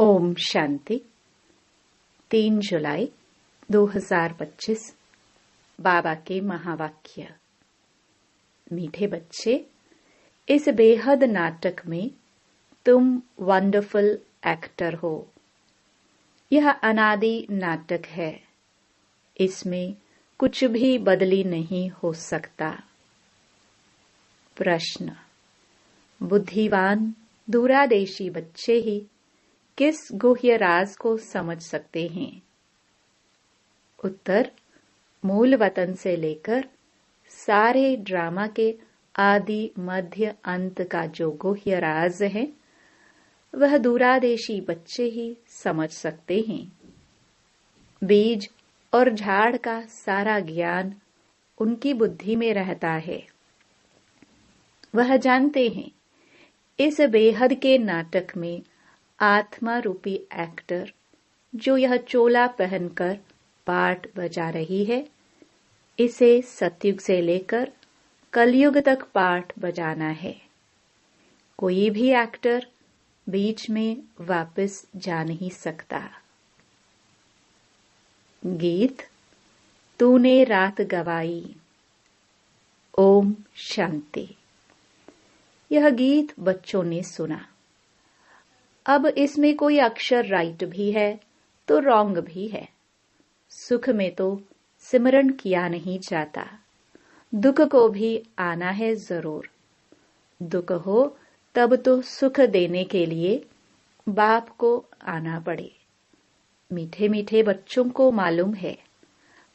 ओम शांति। 3 जुलाई 2025। बाबा के महावाक्य। मीठे बच्चे, इस बेहद नाटक में तुम वंडरफुल एक्टर हो। यह अनादि नाटक है, इसमें कुछ भी बदली नहीं हो सकता। प्रश्न: बुद्धिवान दूरादेशी बच्चे ही किस गुह्य राज को समझ सकते हैं? उत्तर: मूल वतन से लेकर सारे ड्रामा के आदि मध्य अंत का जो गुह्य राज है, वह दूरादेशी बच्चे ही समझ सकते हैं। बीज और झाड़ का सारा ज्ञान उनकी बुद्धि में रहता है। वह जानते हैं इस बेहद के नाटक में आत्मा रूपी एक्टर जो यह चोला पहनकर पार्ट बजा रही है, इसे सतयुग से लेकर कलयुग तक पार्ट बजाना है। कोई भी एक्टर बीच में वापस जा नहीं सकता। गीत तूने रात गवाई। ओम शांति। यह गीत बच्चों ने सुना। अब इसमें कोई अक्षर राइट भी है तो रॉन्ग भी है। सुख में तो सिमरन किया नहीं जाता, दुख को भी आना है जरूर। दुख हो तब तो सुख देने के लिए बाप को आना पड़े। मीठे मीठे बच्चों को मालूम है,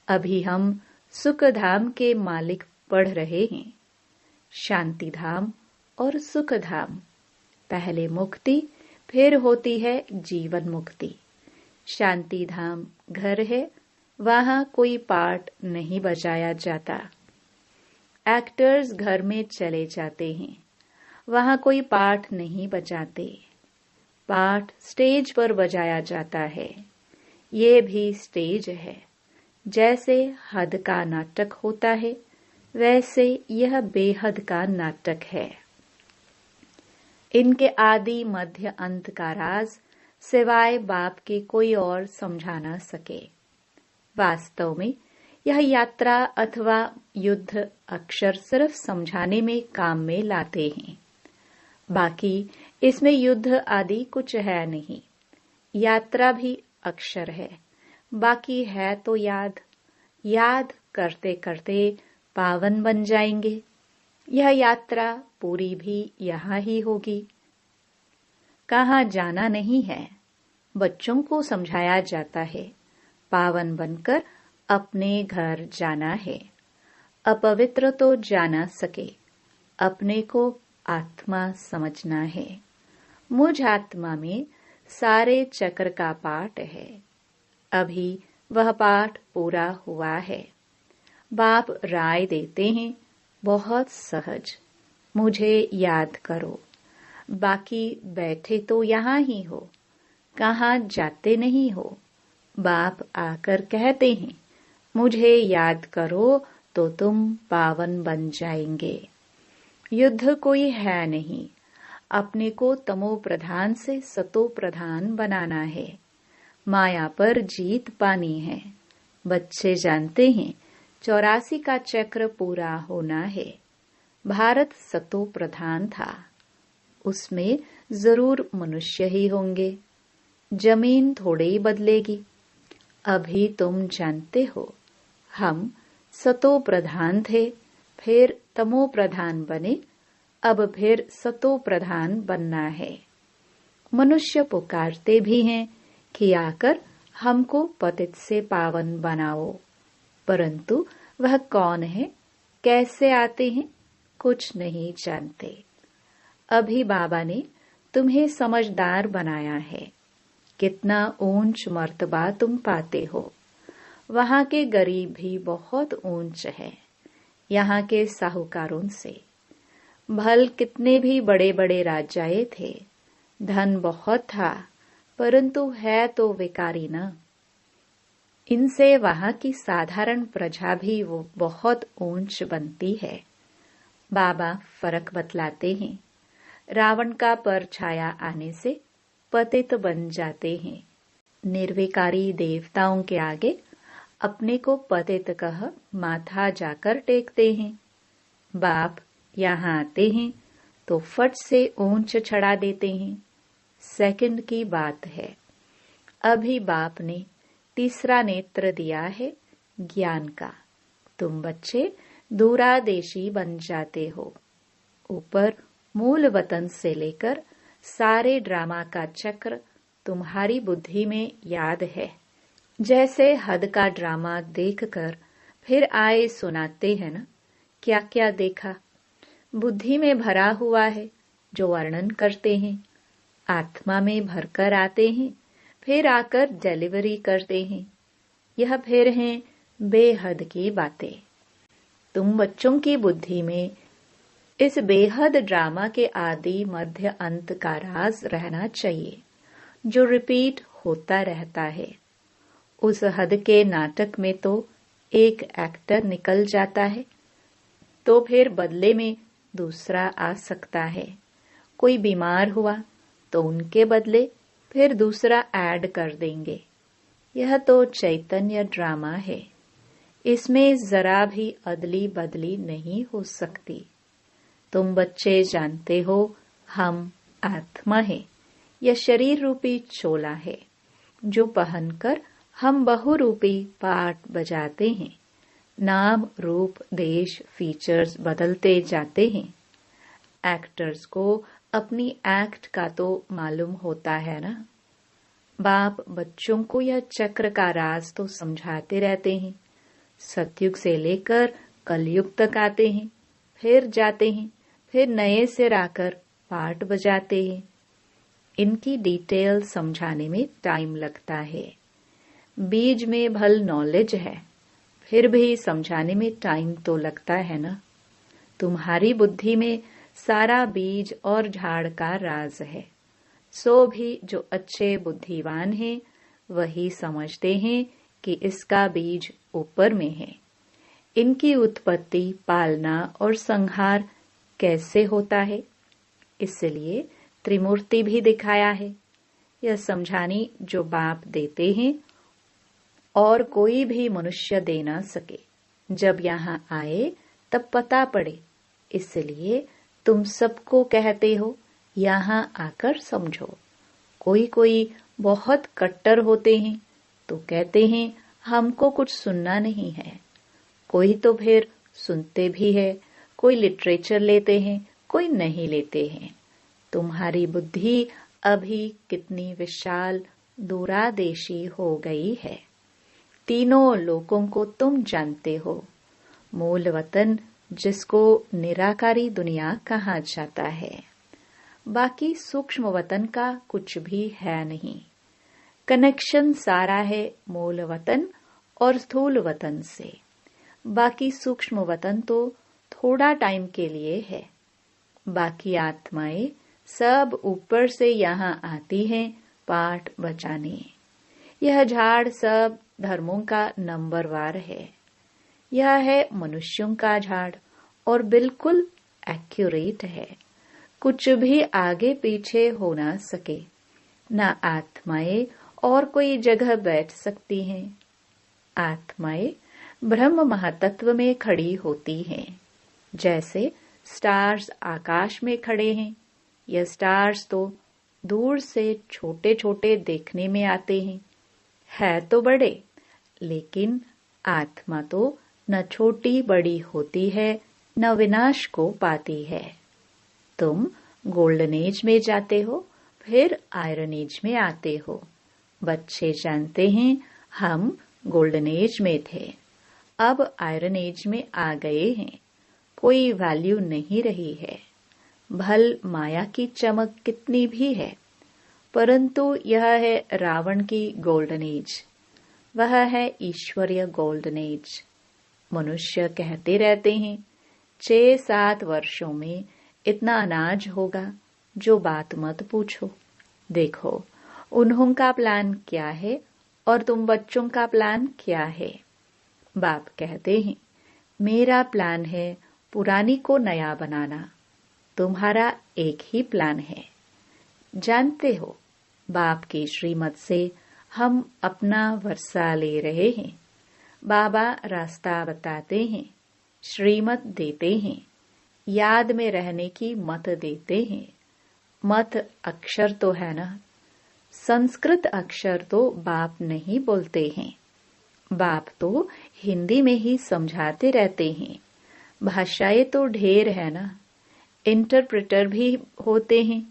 अभी हम सुख धाम के मालिक पढ़ रहे हैं। शांति धाम और सुख धाम, पहले मुक्ति फिर होती है जीवन मुक्ति। शांति धाम घर है, वहां कोई पार्ट नहीं बजाया जाता। एक्टर्स घर में चले जाते हैं, वहां कोई पार्ट नहीं बजाते। पार्ट स्टेज पर बजाया जाता है। ये भी स्टेज है। जैसे हद का नाटक होता है, वैसे यह बेहद का नाटक है। इनके आदि मध्य अंत का राज सिवाय बाप के कोई और समझा न सके। वास्तव में यह यात्रा अथवा युद्ध अक्षर सिर्फ समझाने में काम में लाते हैं। बाकी इसमें युद्ध आदि कुछ है नहीं। यात्रा भी अक्षर है, बाकी है तो याद। याद करते करते पावन बन जाएंगे। यह यात्रा पूरी भी यहाँ ही होगी। कहाँ जाना नहीं है। बच्चों को समझाया जाता है, पावन बनकर अपने घर जाना है। अपवित्र तो जाना सके, अपने को आत्मा समझना है। मुझ आत्मा में सारे चक्र का पाठ है। अभी वह पाठ पूरा हुआ है। बाप राय देते हैं, बहुत सहज, मुझे याद करो। बाकी बैठे तो यहाँ ही हो, कहाँ जाते नहीं हो। बाप आकर कहते हैं, मुझे याद करो तो तुम पावन बन जाएंगे। युद्ध कोई है नहीं। अपने को तमो प्रधान से सतो प्रधान बनाना है। माया पर जीत पानी है। बच्चे जानते हैं 84 का चक्र पूरा होना है। भारत सतो प्रधान था, उसमें जरूर मनुष्य ही होंगे। जमीन थोड़े ही बदलेगी। अभी तुम जानते हो, हम सतो प्रधान थे, फिर तमो प्रधान बने, अब फिर सतो प्रधान बनना है। मनुष्य पुकारते भी हैं कि आकर हमको पतित से पावन बनाओ, परंतु वह कौन है, कैसे आते हैं, कुछ नहीं जानते। अभी बाबा ने तुम्हें समझदार बनाया है। कितना ऊंच मर्तबा तुम पाते हो। वहां के गरीब भी बहुत ऊंच है यहाँ के साहूकारों से। भल कितने भी बड़े बड़े राजाए थे, धन बहुत था, परंतु है तो विकारी न। इनसे वहां की साधारण प्रजा भी वो बहुत ऊंच बनती है। बाबा फर्क बतलाते हैं। रावण का परछाया आने से पतित बन जाते हैं। निर्विकारी देवताओं के आगे अपने को पतित कह माथा जाकर टेकते हैं। बाप यहाँ आते हैं तो फट से ऊंच चढ़ा देते हैं। सेकंड की बात है। अभी बाप ने तीसरा नेत्र दिया है ज्ञान का। तुम बच्चे दूरादेशी बन जाते हो। ऊपर मूल वतन से लेकर सारे ड्रामा का चक्र तुम्हारी बुद्धि में याद है। जैसे हद का ड्रामा देखकर फिर आए सुनाते हैं ना, क्या क्या देखा बुद्धि में भरा हुआ है जो वर्णन करते हैं। आत्मा में भरकर आते हैं, फिर आकर डिलीवरी करते हैं। यह फिर हैं बेहद की बातें। तुम बच्चों की बुद्धि में इस बेहद ड्रामा के आदि मध्य अंत का राज रहना चाहिए, जो रिपीट होता रहता है। उस हद के नाटक में तो एक एक्टर निकल जाता है, तो फिर बदले में दूसरा आ सकता है। कोई बीमार हुआ तो उनके बदले फिर दूसरा ऐड कर देंगे। यह तो चैतन्य ड्रामा है। इसमें जरा भी अदली बदली नहीं हो सकती। तुम बच्चे जानते हो हम आत्मा है। यह शरीर रूपी चोला है जो पहनकर हम बहुरूपी पाठ बजाते हैं। नाम रूप देश फीचर्स बदलते जाते हैं। एक्टर्स को अपनी एक्ट का तो मालूम होता है ना। बाप बच्चों को यह चक्र का राज तो समझाते रहते हैं। सतयुग से लेकर कलयुग तक आते हैं, फिर जाते हैं, फिर नए सिर आकर पाठ बजाते हैं। इनकी डिटेल समझाने में टाइम लगता है। बीज में भल नॉलेज है, फिर भी समझाने में टाइम तो लगता है ना। तुम्हारी बुद्धि में सारा बीज और झाड़ का राज है। सो भी जो अच्छे बुद्धिवान हैं वही समझते हैं कि इसका बीज ऊपर में है। इनकी उत्पत्ति, पालना और संहार कैसे होता है, इसलिए त्रिमूर्ति भी दिखाया है। यह समझानी जो बाप देते हैं और कोई भी मनुष्य दे ना सके। जब यहाँ आए तब पता पड़े, इसलिए तुम सबको कहते हो यहाँ आकर समझो। कोई कोई बहुत कट्टर होते हैं तो कहते हैं हमको कुछ सुनना नहीं है। कोई तो फिर सुनते भी है, कोई लिटरेचर लेते हैं, कोई नहीं लेते हैं। तुम्हारी बुद्धि अभी कितनी विशाल दूरादेशी हो गई है। तीनों लोकों को तुम जानते हो। मूल वतन जिसको निराकारी दुनिया कहा जाता है। बाकी सूक्ष्म वतन का कुछ भी है नहीं। कनेक्शन सारा है मूल वतन और स्थूल वतन से। बाकी सूक्ष्म वतन तो थोड़ा टाइम के लिए है। बाकी आत्माएं सब ऊपर से यहाँ आती हैं पाठ बचाने। यह झाड़ सब धर्मों का नंबरवार है। यह है मनुष्यों का झाड़ और बिल्कुल एक्यूरेट है। कुछ भी आगे पीछे हो ना सके। ना आत्माएं और कोई जगह बैठ सकती हैं। आत्माएं ब्रह्म महातत्व में खड़ी होती हैं। जैसे स्टार्स आकाश में खड़े हैं। यह स्टार्स तो दूर से छोटे छोटे देखने में आते हैं, है तो बड़े, लेकिन आत्मा तो न छोटी बड़ी होती है, न विनाश को पाती है। तुम गोल्डन एज में जाते हो, फिर आयरन एज में आते हो। बच्चे जानते हैं हम गोल्डन एज में थे, अब आयरन एज में आ गए हैं। कोई वैल्यू नहीं रही है। भल माया की चमक कितनी भी है, परंतु यह है रावण की गोल्डन एज। वह है ईश्वरीय गोल्डन एज। मनुष्य कहते रहते हैं 6-7 वर्षों में इतना अनाज होगा, जो बात मत पूछो। देखो उन्हों का प्लान क्या है और तुम बच्चों का प्लान क्या है। बाप कहते हैं मेरा प्लान है पुरानी को नया बनाना। तुम्हारा एक ही प्लान है। जानते हो बाप की श्रीमत से हम अपना वर्षा ले रहे हैं। बाबा रास्ता बताते हैं, श्रीमत देते हैं, याद में रहने की मत देते हैं। मत अक्षर तो है ना, संस्कृत अक्षर तो बाप नहीं बोलते हैं। बाप तो हिंदी में ही समझाते रहते हैं। भाषाएं तो ढेर है ना, इंटरप्रेटर भी होते हैं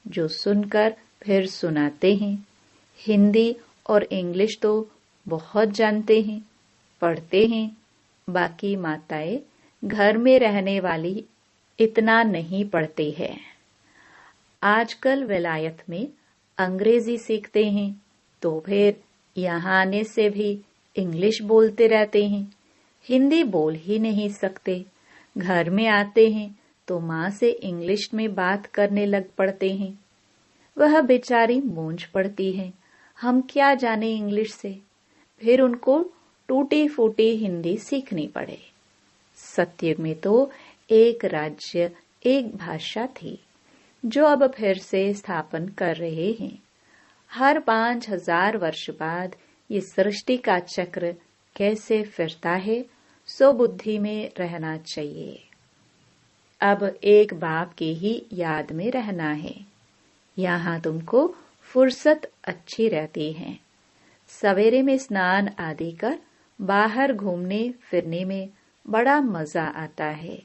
जो सुनकर फिर सुनाते हैं। हिंदी और इंग्लिश तो बहुत जानते हैं, पढ़ते हैं। बाकी माताएं घर में रहने वाली इतना नहीं पढ़ते हैं। आजकल विलायत में अंग्रेजी सीखते हैं तो फिर यहाँ आने से भी इंग्लिश बोलते रहते हैं, हिंदी बोल ही नहीं सकते। घर में आते हैं तो माँ से इंग्लिश में बात करने लग पड़ते हैं। वह बेचारी मूंझ पड़ती है, हम क्या जाने इंग्लिश से। फिर उनको टूटी फूटी हिंदी सीखनी पड़े। सतयुग में तो एक राज्य एक भाषा थी, जो अब फिर से स्थापन कर रहे हैं। हर 5000 वर्ष बाद ये सृष्टि का चक्र कैसे फिरता है, सो बुद्धि में रहना चाहिए। अब एक बाप की ही याद में रहना है। यहाँ तुमको फुर्सत अच्छी रहती है। सवेरे में स्नान आदि कर बाहर घूमने फिरने में बड़ा मजा आता है।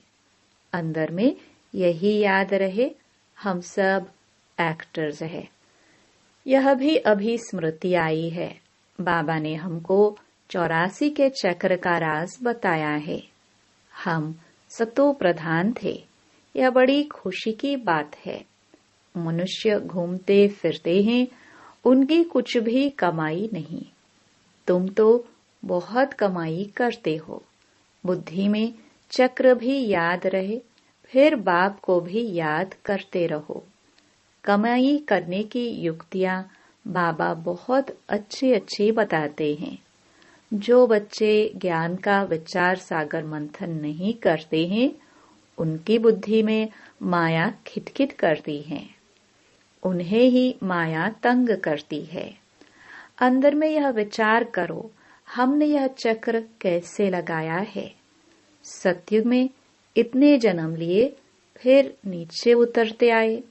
अंदर में यही याद रहे, हम सब एक्टर्स हैं। यह भी अभी स्मृति आई है। बाबा ने हमको 84 के चक्र का राज बताया है। हम सतो प्रधान थे, यह बड़ी खुशी की बात है। मनुष्य घूमते फिरते हैं, उनकी कुछ भी कमाई नहीं। तुम तो बहुत कमाई करते हो। बुद्धि में चक्र भी याद रहे, फिर बाप को भी याद करते रहो। कमाई करने की युक्तियां बाबा बहुत अच्छी बताते हैं। जो बच्चे ज्ञान का विचार सागर मंथन नहीं करते हैं, उनकी बुद्धि में माया खिटखिट करती है। उन्हें ही माया तंग करती है। अंदर में यह विचार करो, हमने यह चक्र कैसे लगाया है। सतयुग में इतने जन्म लिए, फिर नीचे उतरते आए।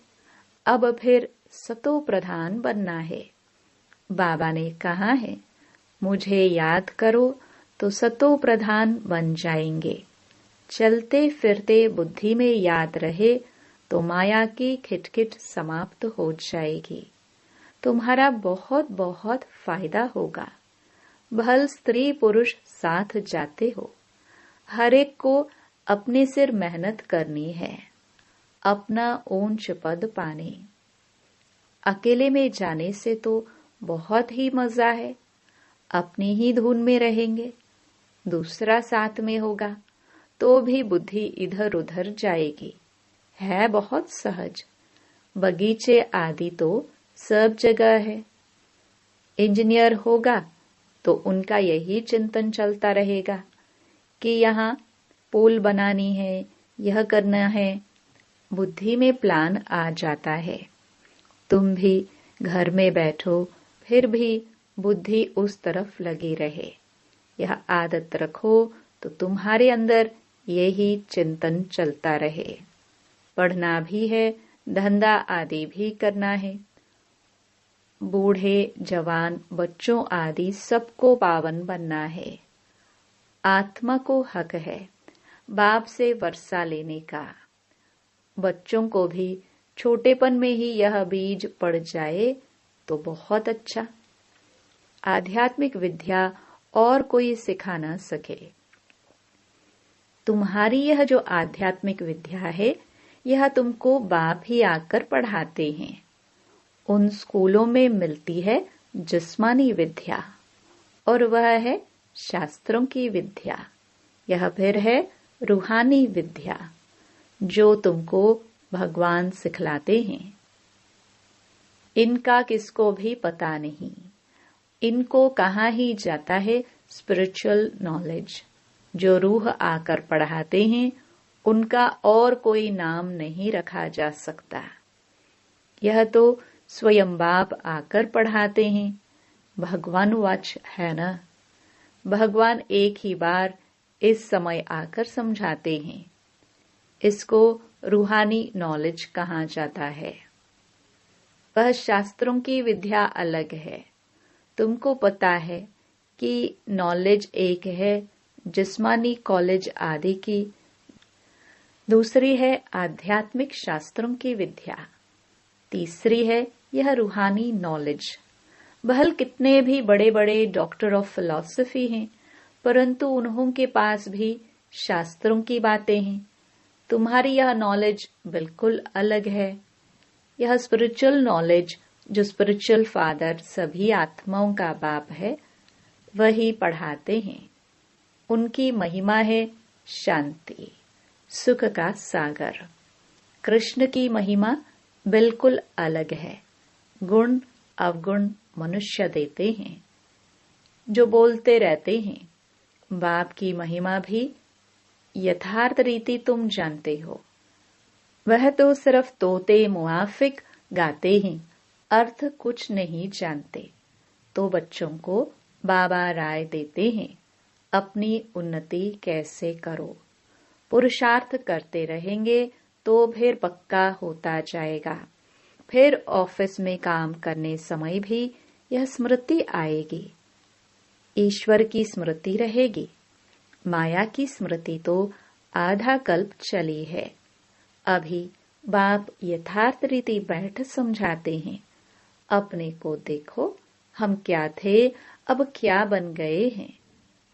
अब फिर सतो प्रधान बनना है। बाबा ने कहा है, मुझे याद करो तो सतो प्रधान बन जाएंगे। चलते फिरते बुद्धि में याद रहे तो माया की खिटखिट समाप्त हो जाएगी। तुम्हारा बहुत बहुत फायदा होगा। भल स्त्री पुरुष साथ जाते हो। हर एक को अपने सिर मेहनत करनी है, अपना ऊंच पद पाने। अकेले में जाने से तो बहुत ही मजा है। अपनी ही धुन में रहेंगे, दूसरा साथ में होगा तो भी बुद्धि इधर उधर जाएगी। है बहुत सहज। बगीचे आदि तो सब जगह है। इंजीनियर होगा तो उनका यही चिंतन चलता रहेगा कि यहाँ पुल बनानी है, यह करना है। बुद्धि में प्लान आ जाता है। तुम भी घर में बैठो, फिर भी बुद्धि उस तरफ लगी रहे। यह आदत रखो तो तुम्हारे अंदर यही चिंतन चलता रहे। पढ़ना भी है, धंधा आदि भी करना है। बूढ़े जवान बच्चों आदि सबको पावन बनना है। आत्मा को हक है बाप से वर्षा लेने का। बच्चों को भी छोटेपन में ही यह बीज पड़ जाए तो बहुत अच्छा। आध्यात्मिक विद्या और कोई सिखा न सके। तुम्हारी यह जो आध्यात्मिक विद्या है, यह तुमको बाप ही आकर पढ़ाते हैं। उन स्कूलों में मिलती है जिस्मानी विद्या, और वह है शास्त्रों की विद्या। यह फिर है रूहानी विद्या, जो तुमको भगवान सिखलाते हैं। इनका किसको भी पता नहीं। इनको कहाँ ही जाता है स्पिरिचुअल नॉलेज। जो रूह आकर पढ़ाते हैं, उनका और कोई नाम नहीं रखा जा सकता। यह तो स्वयं बाप आकर पढ़ाते हैं। भगवान वाच है ना। भगवान एक ही बार इस समय आकर समझाते हैं। इसको रूहानी नॉलेज कहा जाता है। वह शास्त्रों की विद्या अलग है। तुमको पता है कि नॉलेज एक है जिस्मानी कॉलेज आदि की, दूसरी है आध्यात्मिक शास्त्रों की विद्या, तीसरी है यह रूहानी नॉलेज। भल कितने भी बड़े बड़े डॉक्टर ऑफ फिलॉसफी हैं, परंतु उन्हों के पास भी शास्त्रों की बातें हैं। तुम्हारी यह नॉलेज बिल्कुल अलग है। यह स्पिरिचुअल नॉलेज जो स्पिरिचुअल फादर सभी आत्माओं का बाप है, वही पढ़ाते हैं। उनकी महिमा है शांति, सुख का सागर। कृष्ण की महिमा बिल्कुल अलग है। गुण अवगुण मनुष्य देते हैं, जो बोलते रहते हैं। बाप की महिमा भी यथार्थ रीति तुम जानते हो। वह तो सिर्फ तोते मुआफिक गाते हैं, अर्थ कुछ नहीं जानते। तो बच्चों को बाबा राय देते हैं, अपनी उन्नति कैसे करो। पुरुषार्थ करते रहेंगे तो फिर पक्का होता जाएगा। फिर ऑफिस में काम करने समय भी यह स्मृति आएगी। ईश्वर की स्मृति रहेगी। माया की स्मृति तो आधा कल्प चली है। अभी बाप यथार्थ रीति बैठ समझाते हैं। अपने को देखो, हम क्या थे, अब क्या बन गए हैं।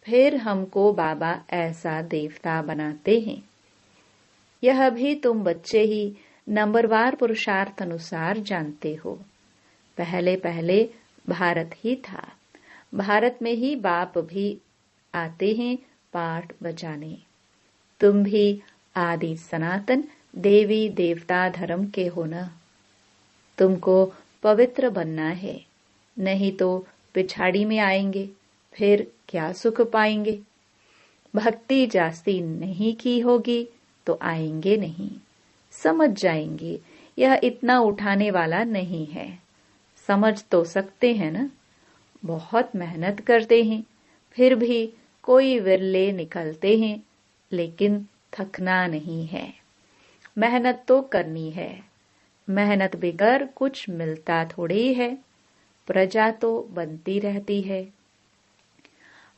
फिर हमको बाबा ऐसा देवता बनाते हैं। यह भी तुम बच्चे ही नंबरवार पुरुषार्थ अनुसार जानते हो। पहले पहले भारत ही था। भारत में ही बाप भी आते हैं पाठ बजाने। तुम भी आदि सनातन देवी देवता धर्म के हो ना। तुमको पवित्र बनना है, नहीं तो पिछाड़ी में आएंगे, फिर क्या सुख पाएंगे। भक्ति जास्ती नहीं की होगी तो आएंगे नहीं। समझ जाएंगे यह इतना उठाने वाला नहीं है। समझ तो सकते हैं ना। बहुत मेहनत करते हैं, फिर भी कोई विरले निकलते हैं, लेकिन थकना नहीं है। मेहनत तो करनी है। मेहनत बगैर कुछ मिलता थोड़ी है। प्रजा तो बनती रहती है।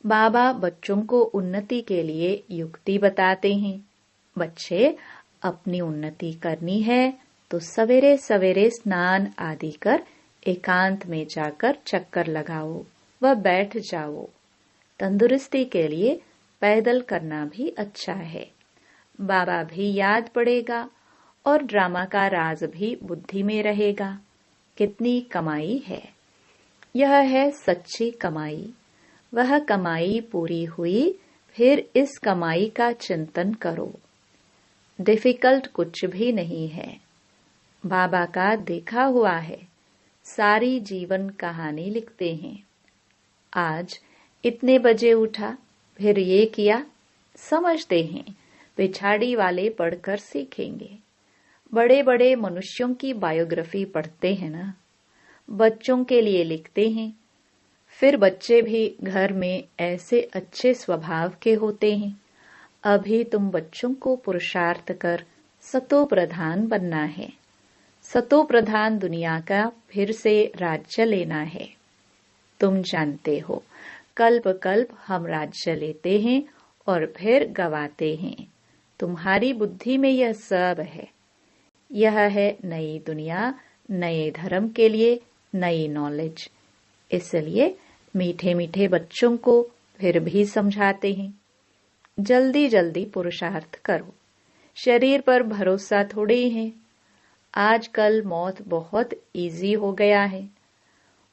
बाबा बच्चों को उन्नति के लिए युक्ति बताते हैं। बच्चे, अपनी उन्नति करनी है तो सवेरे सवेरे स्नान आदि कर एकांत में जाकर चक्कर लगाओ व बैठ जाओ। तंदुरुस्ती के लिए पैदल करना भी अच्छा है। बाबा भी याद पड़ेगा और ड्रामा का राज भी बुद्धि में रहेगा। कितनी कमाई है। यह है सच्ची कमाई। वह कमाई पूरी हुई, फिर इस कमाई का चिंतन करो। डिफिकल्ट कुछ भी नहीं है। बाबा का देखा हुआ है। सारी जीवन कहानी लिखते हैं। आज इतने बजे उठा, फिर ये किया, समझते हैं। पिछाड़ी वाले पढ़कर सीखेंगे। बड़े बड़े मनुष्यों की बायोग्राफी पढ़ते हैं ना, बच्चों के लिए लिखते हैं। फिर बच्चे भी घर में ऐसे अच्छे स्वभाव के होते हैं। अभी तुम बच्चों को पुरुषार्थ कर सतो प्रधान बनना है। सतो प्रधान दुनिया का फिर से राज्य लेना है। तुम जानते हो, कल्प कल्प हम राज्य लेते हैं और फिर गवाते हैं। तुम्हारी बुद्धि में यह सब है। यह है नई दुनिया, नए धर्म के लिए नई नॉलेज। इसलिए मीठे मीठे बच्चों को फिर भी समझाते हैं, जल्दी जल्दी पुरुषार्थ करो। शरीर पर भरोसा थोड़े है। आजकल मौत बहुत इजी हो गया है।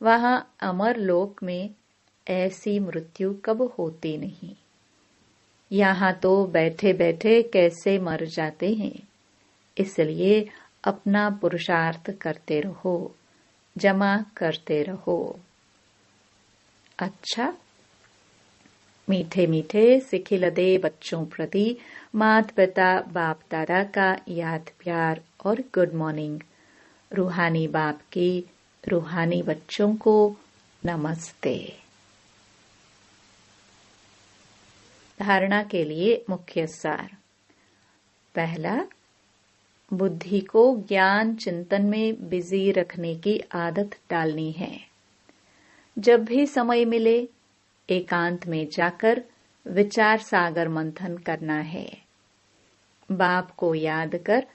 वहां अमर लोक में ऐसी मृत्यु कब होती नहीं। यहाँ तो बैठे बैठे कैसे मर जाते हैं। इसलिए अपना पुरुषार्थ करते रहो, जमा करते रहो। अच्छा, मीठे मीठे सिखिलदे बच्चों प्रति माता पिता बाप दादा का याद प्यार और गुड मॉर्निंग। रूहानी बाप की रूहानी बच्चों को नमस्ते। धारणा के लिए मुख्य सार। पहला, बुद्धि को ज्ञान चिंतन में बिजी रखने की आदत डालनी है। जब भी समय मिले एकांत में जाकर विचार सागर मंथन करना है। बाप को याद कर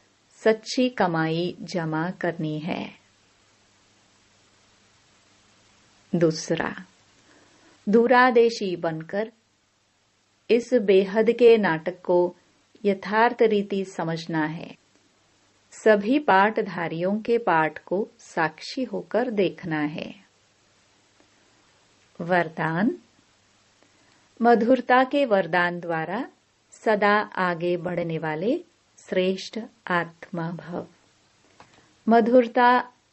सच्ची कमाई जमा करनी है। दूसरा, दूरादेशी बनकर इस बेहद के नाटक को यथार्थ रीति समझना है। सभी पाठधारियों के पाठ को साक्षी होकर देखना है। वरदान। मधुरता के वरदान द्वारा सदा आगे बढ़ने वाले श्रेष्ठ आत्मा भव। मधुरता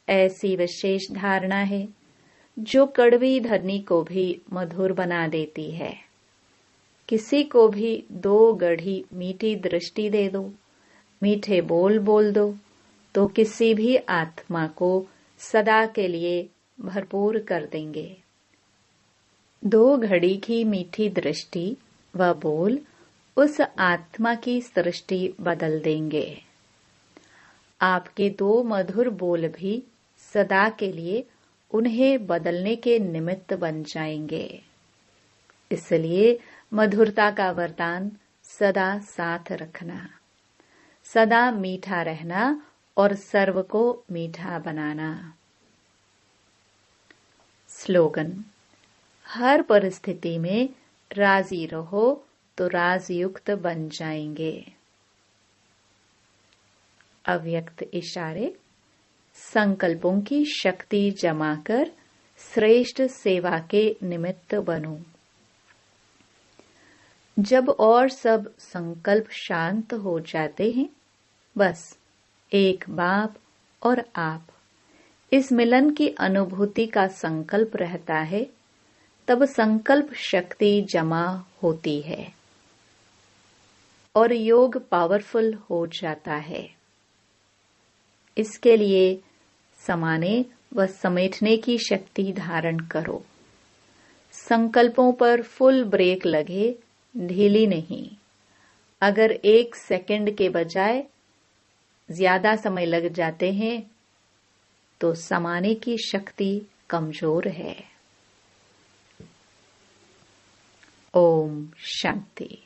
ऐसी विशेष धारणा है जो कड़वी धरनी को भी मधुर बना देती है। किसी को भी 2 गढ़ी मीठी दृष्टि दे दो, मीठे बोल बोल दो, तो किसी भी आत्मा को सदा के लिए भरपूर कर देंगे। 2 घड़ी की मीठी दृष्टि व बोल उस आत्मा की सृष्टि बदल देंगे। आपके 2 मधुर बोल भी सदा के लिए उन्हें बदलने के निमित्त बन जाएंगे। इसलिए मधुरता का वरदान सदा साथ रखना, सदा मीठा रहना और सर्व को मीठा बनाना। स्लोगन। हर परिस्थिति में राजी रहो तो राजयुक्त बन जाएंगे। अव्यक्त इशारे। संकल्पों की शक्ति जमा कर श्रेष्ठ सेवा के निमित्त बनो। जब और सब संकल्प शांत हो जाते हैं, बस एक बाप और आप, इस मिलन की अनुभूति का संकल्प रहता है, तब संकल्प शक्ति जमा होती है और योग पावरफुल हो जाता है। इसके लिए समाने व समेटने की शक्ति धारण करो। संकल्पों पर फुल ब्रेक लगे, ढीली नहीं। अगर 1 सेकंड के बजाय ज्यादा समय लग जाते हैं तो समाने की शक्ति कमजोर है। ओम शांति।